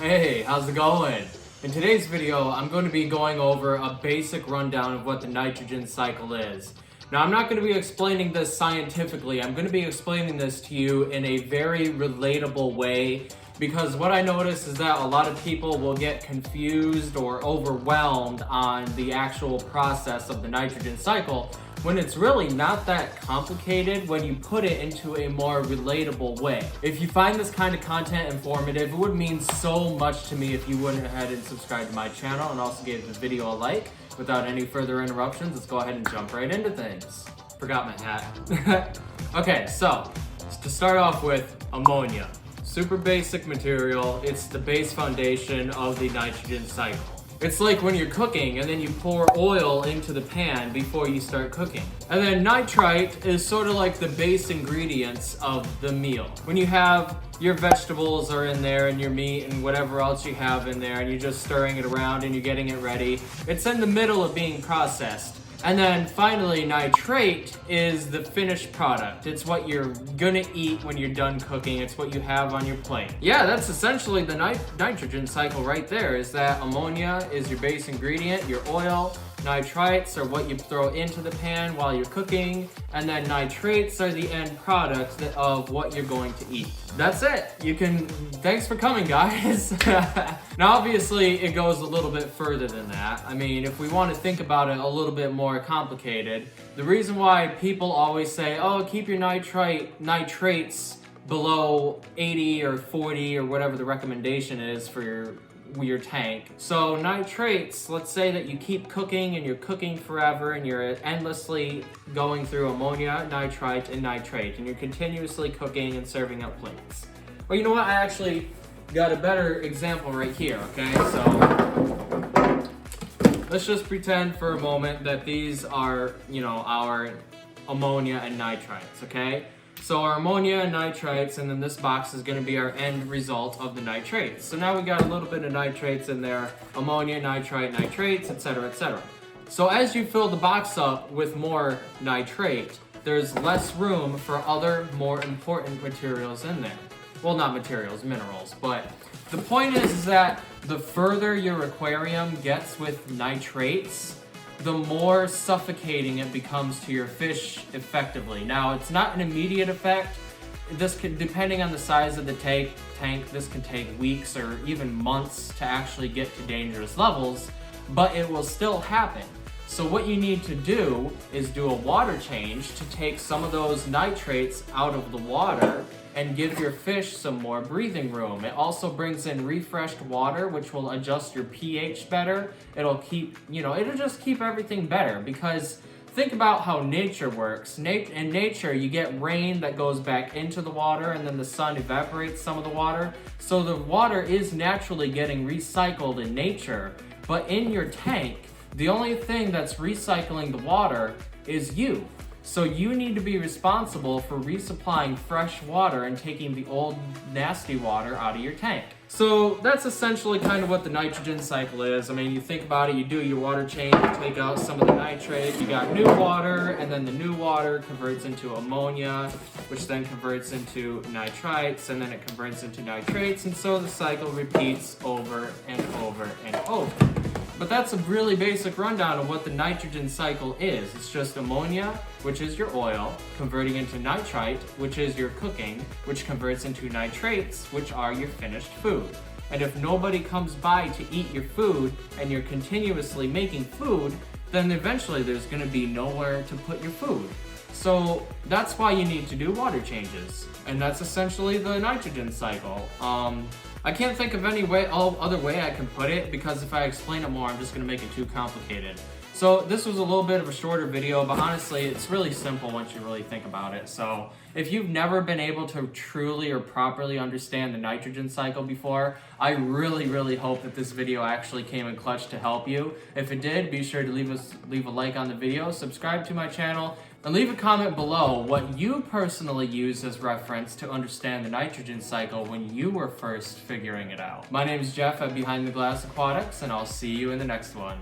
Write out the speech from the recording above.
Hey, how's it going? In today's video, I'm going to be going over a basic rundown of what the nitrogen cycle is. Now, I'm not going to be explaining this scientifically. I'm going to be explaining this to you in a very relatable way because what I notice is that a lot of people will get confused or overwhelmed on the actual process of the nitrogen cycle when it's really not that complicated when you put it into a more relatable way. If you find this kind of content informative, it would mean so much to me if you went ahead and subscribed to my channel and also gave the video a like. Without any further interruptions, let's go ahead and jump right into things. Forgot my hat. Okay, so to start off with, ammonia. Super basic material. It's the base foundation of the nitrogen cycle. It's like when you're cooking and then you pour oil into the pan before you start cooking. And then nitrite is sort of like the base ingredients of the meal. When you have your vegetables are in there and your meat and whatever else you have in there and you're just stirring it around and you're getting it ready, it's in the middle of being processed. And then finally, nitrate is the finished product. It's what you're gonna eat when you're done cooking. It's what you have on your plate. Yeah, that's essentially the nitrogen cycle right there, is that ammonia is your base ingredient, your oil, nitrites are what you throw into the pan while you're cooking, and then nitrates are the end product of what you're going to eat. That's it. Thanks for coming, guys. Now, obviously, it goes a little bit further than that. I mean, if we want to think about it a little bit more complicated, the reason why people always say, oh, keep your nitrates below 80 or 40 or whatever the recommendation is for your tank. So nitrates, let's say that you keep cooking and you're cooking forever and you're endlessly going through ammonia, nitrite, and nitrate, and you're continuously cooking and serving up plates. Well, you know what? I actually got a better example right here, okay? So let's just pretend for a moment that these are, our ammonia and nitrites, okay? So our ammonia and nitrites, and then this box is going to be our end result of the nitrates. So now we got a little bit of nitrates in there, ammonia, nitrite, nitrates, etc., etc. So as you fill the box up with more nitrate, there's less room for other more important materials in there. Well, not materials, minerals, but the point is that the further your aquarium gets with nitrates, the more suffocating it becomes to your fish effectively. Now, it's not an immediate effect. This could, depending on the size of the tank, this can take weeks or even months to actually get to dangerous levels, but it will still happen. So what you need to do is do a water change to take some of those nitrates out of the water and give your fish some more breathing room. It also brings in refreshed water, which will adjust your pH better. It'll just keep everything better, because think about how nature works. In nature, you get rain that goes back into the water and then the sun evaporates some of the water. So the water is naturally getting recycled in nature, but in your tank, the only thing that's recycling the water is you. So you need to be responsible for resupplying fresh water and taking the old nasty water out of your tank. So that's essentially kind of what the nitrogen cycle is. I mean, you think about it, you do your water change, you take out some of the nitrate, you got new water, and then the new water converts into ammonia, which then converts into nitrites, and then it converts into nitrates, and so the cycle repeats over and over and over. But that's a really basic rundown of what the nitrogen cycle is. It's just ammonia, which is your oil, converting into nitrite, which is your cooking, which converts into nitrates, which are your finished food. And if nobody comes by to eat your food and you're continuously making food, then eventually there's going to be nowhere to put your food. So that's why you need to do water changes. And that's essentially the nitrogen cycle. I can't think of any other way I can put it, because if I explain it more, I'm just going to make it too complicated. So this was a little bit of a shorter video, but honestly, it's really simple once you really think about it. So if you've never been able to truly or properly understand the nitrogen cycle before, I really, really hope that this video actually came in clutch to help you. If it did, be sure to leave a like on the video, subscribe to my channel, and leave a comment below what you personally use as reference to understand the nitrogen cycle when you were first figuring it out. My name is Jeff at Behind the Glass Aquatics, and I'll see you in the next one.